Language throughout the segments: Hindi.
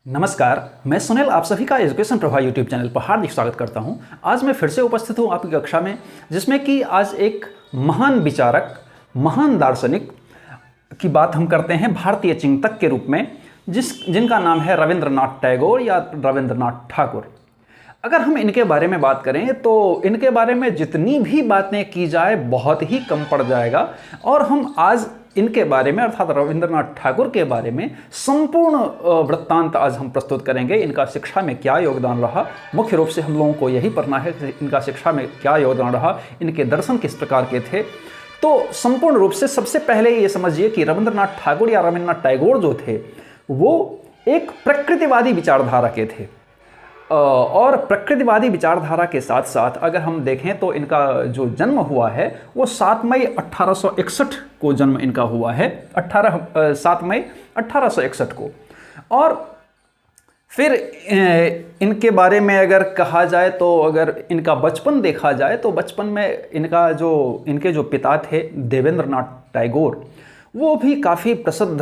नमस्कार, मैं सुनील आप सभी का एजुकेशन प्रभा यूट्यूब चैनल पर हार्दिक स्वागत करता हूं। आज मैं फिर से उपस्थित हूं आपकी कक्षा में, जिसमें कि आज एक महान विचारक, महान दार्शनिक की बात हम करते हैं भारतीय चिंतक के रूप में, जिनका नाम है रविंद्रनाथ टैगोर या रविंद्रनाथ ठाकुर। अगर हम इनके बारे में बात करें तो इनके बारे में जितनी भी बातें की जाए बहुत ही कम पड़ जाएगा, और हम आज इनके बारे में अर्थात रविंद्रनाथ ठाकुर के बारे में संपूर्ण वृत्तांत आज हम प्रस्तुत करेंगे। इनका शिक्षा में क्या योगदान रहा, मुख्य रूप से हम लोगों को यही पढ़ना है कि इनका शिक्षा में क्या योगदान रहा, इनके दर्शन किस प्रकार के थे। तो संपूर्ण रूप से सबसे पहले ये समझिए कि रविंद्रनाथ ठाकुर या रविंद्रनाथ टैगोर जो थे वो एक प्रकृतिवादी विचारधारा के थे, और प्रकृतिवादी विचारधारा के साथ साथ अगर हम देखें तो इनका जो जन्म हुआ है वो 7 मई 1861 को जन्म इनका हुआ है, 7 मई 1861 को। और फिर इनके बारे में अगर कहा जाए तो अगर इनका बचपन देखा जाए तो बचपन में इनके जो पिता थे देवेंद्रनाथ टैगोर, वो भी काफ़ी प्रसिद्ध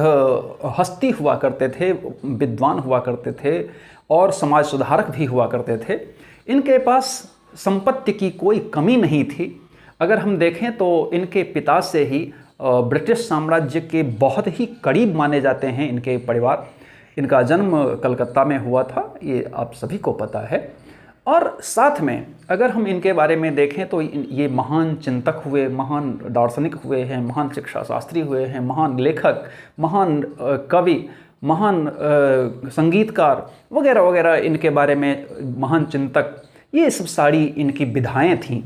हस्ती हुआ करते थे, विद्वान हुआ करते थे और समाज सुधारक भी हुआ करते थे। इनके पास संपत्ति की कोई कमी नहीं थी। अगर हम देखें तो इनके पिता से ही ब्रिटिश साम्राज्य के बहुत ही करीब माने जाते हैं इनके परिवार। इनका जन्म कलकत्ता में हुआ था, ये आप सभी को पता है। और साथ में अगर हम इनके बारे में देखें तो ये महान चिंतक हुए, महान दार्शनिक हुए हैं, महान शिक्षा शास्त्री हुए हैं, महान लेखक, महान कवि, महान संगीतकार वगैरह वगैरह, इनके बारे में महान चिंतक, ये सब सारी इनकी विधाएं थीं।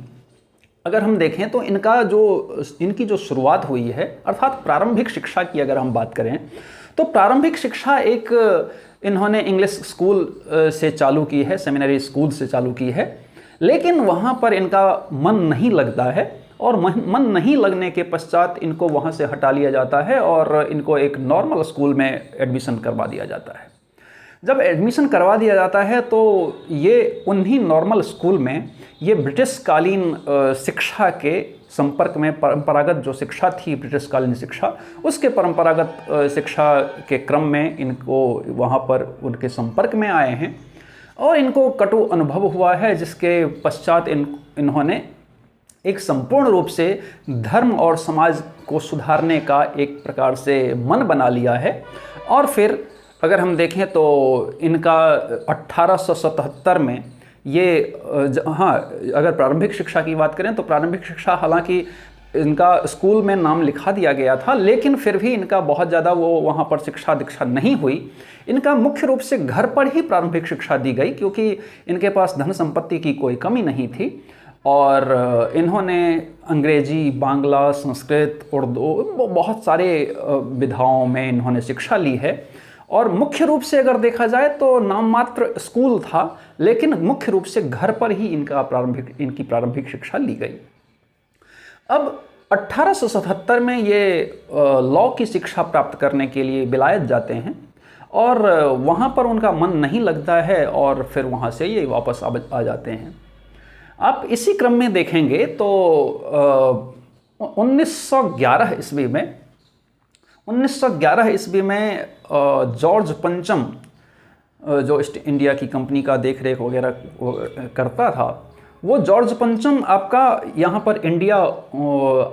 अगर हम देखें तो इनकी जो शुरुआत हुई है अर्थात प्रारंभिक शिक्षा की अगर हम बात करें तो प्रारंभिक शिक्षा इन्होंने इंग्लिश स्कूल से चालू की है, सेमिनरी स्कूल से चालू की है, लेकिन वहाँ पर इनका मन नहीं लगता है, और मन नहीं लगने के पश्चात इनको वहाँ से हटा लिया जाता है और इनको एक नॉर्मल स्कूल में एडमिशन करवा दिया जाता है। जब एडमिशन करवा दिया जाता है तो ये उन्हीं नॉर्मल स्कूल में ये ब्रिटिश कालीन शिक्षा के संपर्क में, परंपरागत जो शिक्षा थी ब्रिटिश कालीन शिक्षा, उसके परंपरागत शिक्षा के क्रम में इनको वहाँ पर उनके संपर्क में आए हैं और इनको कटु अनुभव हुआ है, जिसके पश्चात इन्होंने एक संपूर्ण रूप से धर्म और समाज को सुधारने का एक प्रकार से मन बना लिया है। और फिर अगर हम देखें तो इनका 1877 में अगर प्रारंभिक शिक्षा की बात करें तो प्रारंभिक शिक्षा हालांकि इनका स्कूल में नाम लिखा दिया गया था, लेकिन फिर भी इनका बहुत ज़्यादा वो वहाँ पर शिक्षा दीक्षा नहीं हुई। इनका मुख्य रूप से घर पर ही प्रारंभिक शिक्षा दी गई, क्योंकि इनके पास धन संपत्ति की कोई कमी नहीं थी, और इन्होंने अंग्रेजी, बांग्ला, संस्कृत, उर्दू बहुत सारे विधाओं में इन्होंने शिक्षा ली है। और मुख्य रूप से अगर देखा जाए तो नाम मात्र स्कूल था, लेकिन मुख्य रूप से घर पर ही इनकी प्रारंभिक शिक्षा ली गई। अब 1877 में ये लॉ की शिक्षा प्राप्त करने के लिए विलायत जाते हैं, और वहाँ पर उनका मन नहीं लगता है और फिर वहाँ से ये वापस आ जाते हैं। आप इसी क्रम में देखेंगे तो 1911 ईस्वी में जॉर्ज पंचम, जो ईस्ट इंडिया की कंपनी का देख रेख वगैरह करता था, वो जॉर्ज पंचम आपका यहाँ पर इंडिया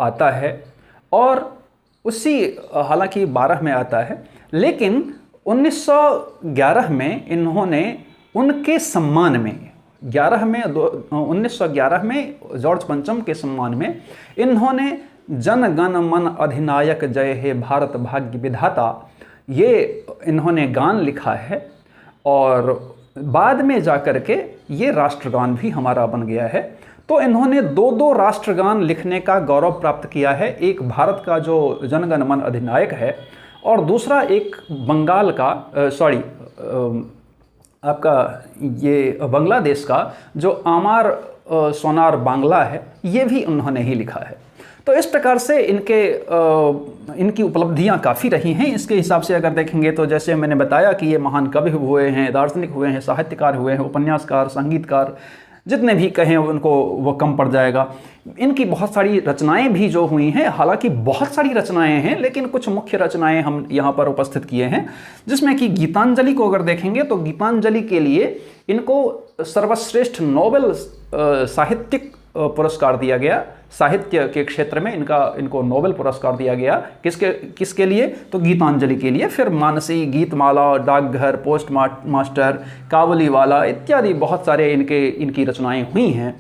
आता है, और उसी हालांकि 12 में आता है, लेकिन 1911 में इन्होंने उनके सम्मान में 1911 में जॉर्ज पंचम के सम्मान में इन्होंने जन गण मन अधिनायक जय हे भारत भाग्य विधाता, ये इन्होंने गान लिखा है, और बाद में जाकर के ये राष्ट्रगान भी हमारा बन गया है। तो इन्होंने दो राष्ट्रगान लिखने का गौरव प्राप्त किया है, एक भारत का जो जन गण मन अधिनायक है, और दूसरा एक बंगाल का आपका ये बांग्लादेश का जो आमार सोनार बांग्ला है, ये भी उन्होंने ही लिखा है। तो इस प्रकार से इनकी उपलब्धियां काफ़ी रही हैं। इसके हिसाब से अगर देखेंगे तो जैसे मैंने बताया कि ये महान कवि हुए हैं, दार्शनिक हुए हैं, साहित्यकार हुए हैं, उपन्यासकार, संगीतकार, जितने भी कहें उनको वो कम पड़ जाएगा। इनकी बहुत सारी रचनाएं भी जो हुई हैं, हालांकि बहुत सारी रचनाएं हैं, लेकिन कुछ मुख्य रचनाएं हम यहाँ पर उपस्थित किए हैं, जिसमें कि गीतांजलि को अगर देखेंगे तो गीतांजलि के लिए इनको सर्वश्रेष्ठ नोबेल साहित्यिक पुरस्कार दिया गया। साहित्य के क्षेत्र में इनको नोबेल पुरस्कार दिया गया। किसके लिए? तो गीतांजलि के लिए। फिर मानसी, गीतमाला, डाकघर, पोस्ट मास्टर, काबुलीवाला इत्यादि बहुत सारे इनकी रचनाएं हुई हैं।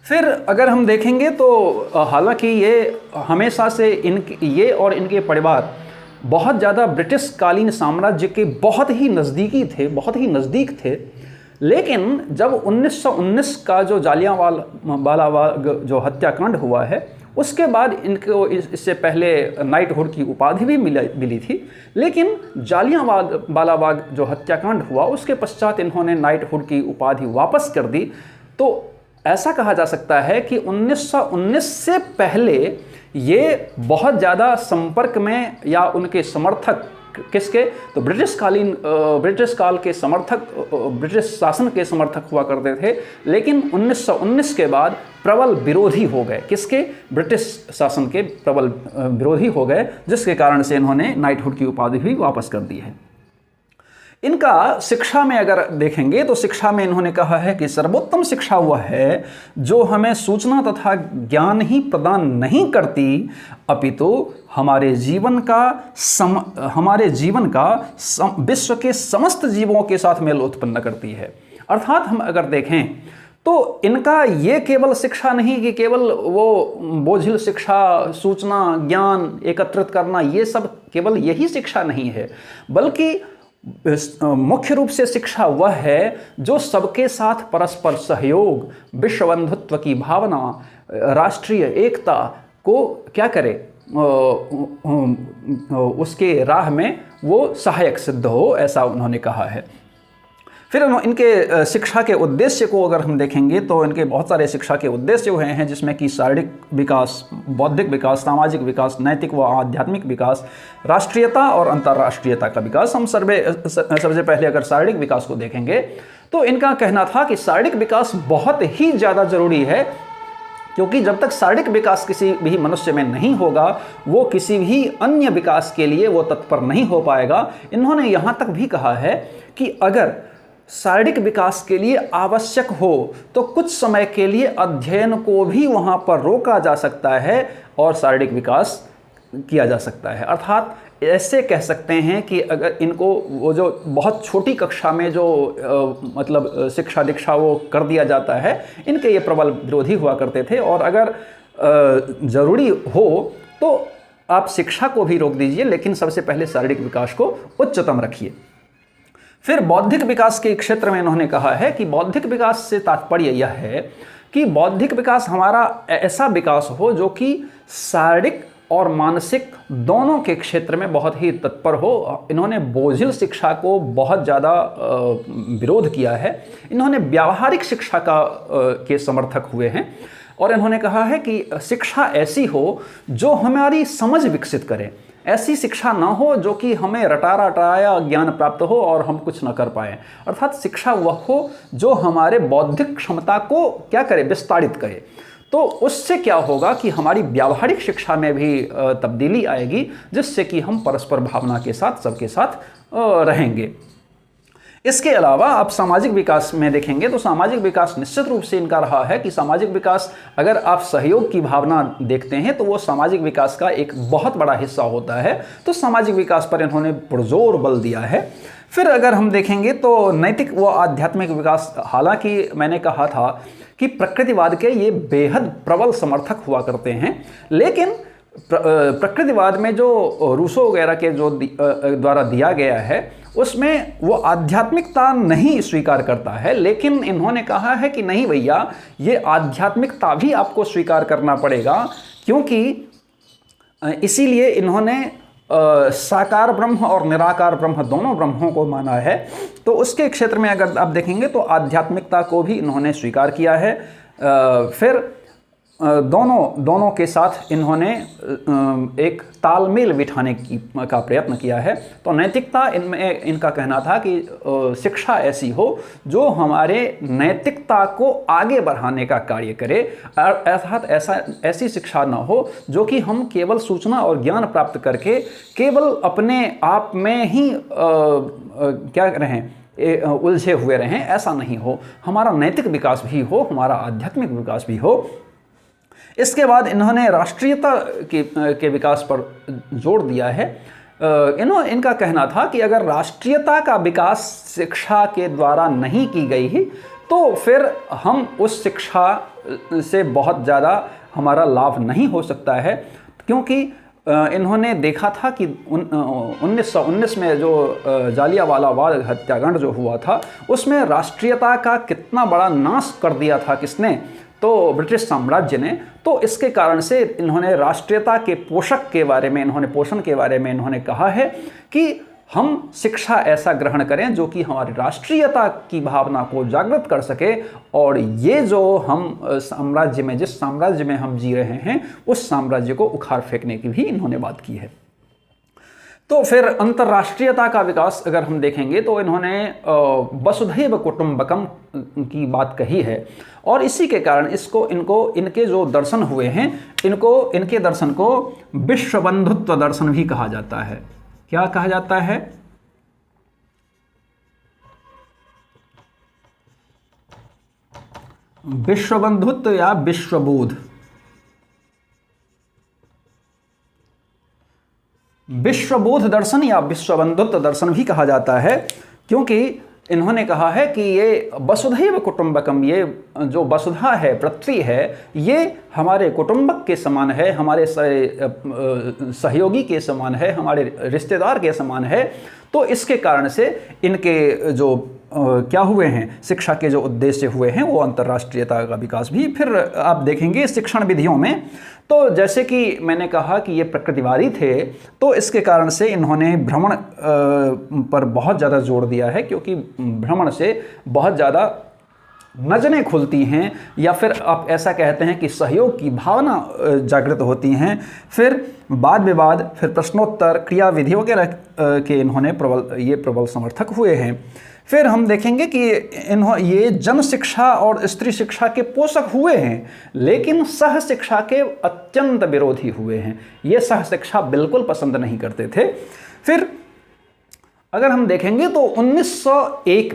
फिर अगर हम देखेंगे तो हालांकि ये हमेशा से ये और इनके परिवार बहुत ज़्यादा ब्रिटिश कालीन साम्राज्य के बहुत ही नज़दीक थे, लेकिन जब 1919 का जो जालियांवाला बाग जो हत्याकांड हुआ है, उसके बाद इनको इससे पहले नाइटहुड की उपाधि भी मिली थी, लेकिन जालियांवाला बाग जो हत्याकांड हुआ उसके पश्चात इन्होंने नाइटहुड की उपाधि वापस कर दी। तो ऐसा कहा जा सकता है कि 1919 से पहले ये बहुत ज़्यादा संपर्क में, या उनके समर्थक किसके? तो ब्रिटिश काल के समर्थक, ब्रिटिश शासन के समर्थक हुआ करते थे, लेकिन 1919 के बाद प्रबल विरोधी हो गए। किसके? ब्रिटिश शासन के प्रबल विरोधी हो गए, जिसके कारण से इन्होंने नाइटहुड की उपाधि भी वापस कर दी है। इनका शिक्षा में अगर देखेंगे तो शिक्षा में इन्होंने कहा है कि सर्वोत्तम शिक्षा वह है जो हमें सूचना तथा ज्ञान ही प्रदान नहीं करती, अपितु हमारे जीवन का विश्व के समस्त जीवों के साथ मेल उत्पन्न करती है। अर्थात हम अगर देखें तो इनका ये केवल शिक्षा नहीं कि केवल वो बोझिल शिक्षा, सूचना, ज्ञान एकत्रित करना, ये सब केवल यही शिक्षा नहीं है, बल्कि मुख्य रूप से शिक्षा वह है जो सबके साथ परस्पर सहयोग, विश्व बंधुत्व की भावना, राष्ट्रीय एकता को क्या करे, उसके राह में वो सहायक सिद्ध हो, ऐसा उन्होंने कहा है। फिर इनके शिक्षा के उद्देश्य को अगर हम देखेंगे तो इनके बहुत सारे शिक्षा के उद्देश्य हुए हैं, जिसमें कि शारीरिक विकास, बौद्धिक विकास, सामाजिक विकास, नैतिक व आध्यात्मिक विकास, राष्ट्रीयता और अंतर्राष्ट्रीयता का विकास। हम सबसे पहले अगर शारीरिक विकास को देखेंगे तो इनका कहना था कि शारीरिक विकास बहुत ही ज़्यादा जरूरी है, क्योंकि जब तक शारीरिक विकास किसी भी मनुष्य में नहीं होगा, वो किसी भी अन्य विकास के लिए वो तत्पर नहीं हो पाएगा। इन्होंने यहाँ तक भी कहा है कि अगर शारीरिक विकास के लिए आवश्यक हो तो कुछ समय के लिए अध्ययन को भी वहाँ पर रोका जा सकता है और शारीरिक विकास किया जा सकता है। अर्थात ऐसे कह सकते हैं कि अगर इनको वो जो बहुत छोटी कक्षा में जो मतलब शिक्षा दीक्षा वो कर दिया जाता है, इनके ये प्रबल विरोधी हुआ करते थे। और अगर ज़रूरी हो तो आप शिक्षा को भी रोक दीजिए, लेकिन सबसे पहले शारीरिक विकास को उच्चतम रखिए। फिर बौद्धिक विकास के क्षेत्र में इन्होंने कहा है कि बौद्धिक विकास से तात्पर्य यह है कि बौद्धिक विकास हमारा ऐसा विकास हो जो कि शारीरिक और मानसिक दोनों के क्षेत्र में बहुत ही तत्पर हो। इन्होंने बोझिल शिक्षा को बहुत ज़्यादा विरोध किया है। इन्होंने व्यावहारिक शिक्षा के समर्थक हुए हैं और इन्होंने कहा है कि शिक्षा ऐसी हो जो हमारी समझ विकसित करे। ऐसी शिक्षा ना हो जो कि हमें रटाया ज्ञान प्राप्त हो और हम कुछ ना कर पाएँ। अर्थात शिक्षा वह हो जो हमारे बौद्धिक क्षमता को क्या करे, विस्तारित करे। तो उससे क्या होगा कि हमारी व्यावहारिक शिक्षा में भी तब्दीली आएगी, जिससे कि हम परस्पर भावना के साथ सबके साथ रहेंगे। इसके अलावा आप सामाजिक विकास में देखेंगे तो सामाजिक विकास निश्चित रूप से इनका रहा है कि सामाजिक विकास, अगर आप सहयोग की भावना देखते हैं तो वो सामाजिक विकास का एक बहुत बड़ा हिस्सा होता है। तो सामाजिक विकास पर इन्होंने पुरजोर बल दिया है। फिर अगर हम देखेंगे तो नैतिक व आध्यात्मिक विकास, हालांकि मैंने कहा था कि प्रकृतिवाद के ये बेहद प्रबल समर्थक हुआ करते हैं, लेकिन प्रकृतिवाद में जो रूसो वगैरह के जो द्वारा दिया गया है उसमें वो आध्यात्मिकता नहीं स्वीकार करता है। लेकिन इन्होंने कहा है कि नहीं भैया, ये आध्यात्मिकता भी आपको स्वीकार करना पड़ेगा, क्योंकि इसीलिए इन्होंने साकार ब्रह्म और निराकार ब्रह्म दोनों ब्रह्मों को माना है। तो उसके क्षेत्र में अगर आप देखेंगे तो आध्यात्मिकता को भी इन्होंने स्वीकार किया है। फिर दोनों के साथ इन्होंने एक तालमेल बिठाने का प्रयत्न किया है। तो नैतिकता इनमें इनका कहना था कि शिक्षा ऐसी हो जो हमारे नैतिकता को आगे बढ़ाने का कार्य करे, अर्थात ऐसी शिक्षा न हो जो कि हम केवल सूचना और ज्ञान प्राप्त करके केवल अपने आप में ही क्या रहें, उलझे हुए रहें, ऐसा नहीं हो। हमारा नैतिक विकास भी हो, हमारा आध्यात्मिक विकास भी हो। इसके बाद इन्होंने राष्ट्रीयता के विकास पर जोर दिया है। इनका कहना था कि अगर राष्ट्रीयता का विकास शिक्षा के द्वारा नहीं की गई ही तो फिर हम उस शिक्षा से बहुत ज़्यादा हमारा लाभ नहीं हो सकता है, क्योंकि इन्होंने देखा था कि 1919 में जो जालियांवाला बाग हत्याकांड जो हुआ था उसमें राष्ट्रीयता का कितना बड़ा नाश कर दिया था किसने, तो ब्रिटिश साम्राज्य ने। तो इसके कारण से इन्होंने राष्ट्रीयता के पोषण के बारे में इन्होंने कहा है कि हम शिक्षा ऐसा ग्रहण करें जो कि हमारी राष्ट्रीयता की भावना को जागृत कर सके, और ये जो हम जिस साम्राज्य में हम जी रहे हैं उस साम्राज्य को उखाड़ फेंकने की भी इन्होंने बात की है। तो फिर अंतर्राष्ट्रीयता का विकास अगर हम देखेंगे तो इन्होंने वसुधैव कुटुंबकम की बात कही है, और इसी के कारण इनके जो दर्शन हुए हैं इनके दर्शन को विश्व बंधुत्व दर्शन भी कहा जाता है। क्या कहा जाता है? विश्व बंधुत्व या विश्वबोध। विश्वबोध दर्शन या विश्व बंधुत्व दर्शन भी कहा जाता है, क्योंकि इन्होंने कहा है कि ये वसुधैव कुटुंबकम, ये जो वसुधा है, पृथ्वी है, ये हमारे कुटुंबक के समान है, हमारे सहयोगी के समान है, हमारे रिश्तेदार के समान है। तो इसके कारण से इनके जो क्या हुए हैं, शिक्षा के जो उद्देश्य हुए हैं वो अंतर्राष्ट्रीयता का विकास भी। फिर आप देखेंगे शिक्षण विधियों में, तो जैसे कि मैंने कहा कि ये प्रकृतिवादी थे, तो इसके कारण से इन्होंने भ्रमण पर बहुत ज़्यादा जोर दिया है, क्योंकि भ्रमण से बहुत ज़्यादा नजरें खुलती हैं, या फिर आप ऐसा कहते हैं कि सहयोग की भावना जागृत होती हैं। फिर वाद विवाद, फिर प्रश्नोत्तर, क्रियाविधि वगैरह के इन्होंने प्रबल समर्थक हुए हैं। फिर हम देखेंगे कि ये जन शिक्षा और स्त्री शिक्षा के पोषक हुए हैं, लेकिन सह शिक्षा के अत्यंत विरोधी हुए हैं। ये सह शिक्षा बिल्कुल पसंद नहीं करते थे। फिर अगर हम देखेंगे तो 1901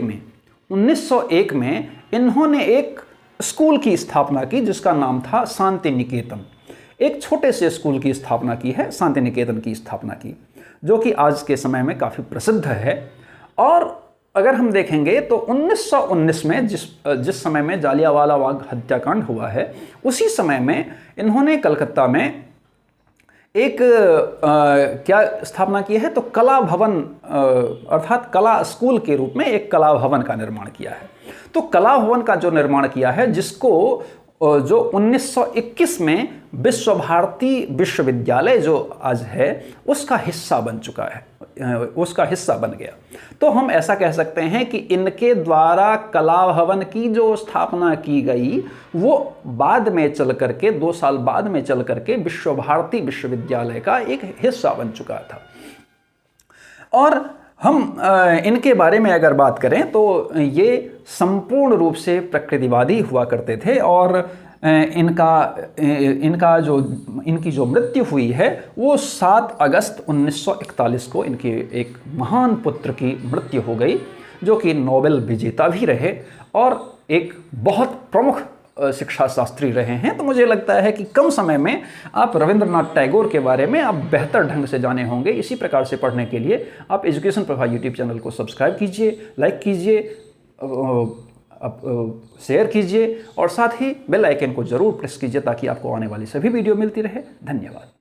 में इन्होंने एक स्कूल की स्थापना की जिसका नाम था शांति निकेतन। एक छोटे से स्कूल की स्थापना की है, शांति निकेतन की स्थापना की, जो कि आज के समय में काफ़ी प्रसिद्ध है। और अगर हम देखेंगे तो 1919 में जिस समय में जालियांवाला बाग हत्याकांड हुआ है, उसी समय में इन्होंने कलकत्ता में एक क्या स्थापना की है, तो कला भवन अर्थात कला स्कूल के रूप में एक कला भवन का निर्माण किया है। तो कला भवन का जो निर्माण किया है, जिसको जो 1921 में विश्व भारती विश्वविद्यालय जो आज है उसका हिस्सा बन चुका है, उसका हिस्सा बन गया। तो हम ऐसा कह सकते हैं कि इनके द्वारा कला भवन की जो स्थापना की गई वो बाद में चल करके 2 साल बाद में चल करके विश्व भारती विश्वविद्यालय का एक हिस्सा बन चुका था। और हम इनके बारे में अगर बात करें तो ये संपूर्ण रूप से प्रकृतिवादी हुआ करते थे, और इनकी जो मृत्यु हुई है वो 7 अगस्त 1941 को इनके एक महान पुत्र की मृत्यु हो गई, जो कि नोबेल विजेता भी रहे और एक बहुत प्रमुख शिक्षा शास्त्री रहे हैं। तो मुझे लगता है कि कम समय में आप रविंद्रनाथ टैगोर के बारे में आप बेहतर ढंग से जाने होंगे। इसी प्रकार से पढ़ने के लिए आप एजुकेशन प्रभा यूट्यूब चैनल को सब्सक्राइब कीजिए, लाइक कीजिए, शेयर कीजिए, और साथ ही बेल आइकन को ज़रूर प्रेस कीजिए ताकि आपको आने वाली सभी वीडियो मिलती रहे। धन्यवाद।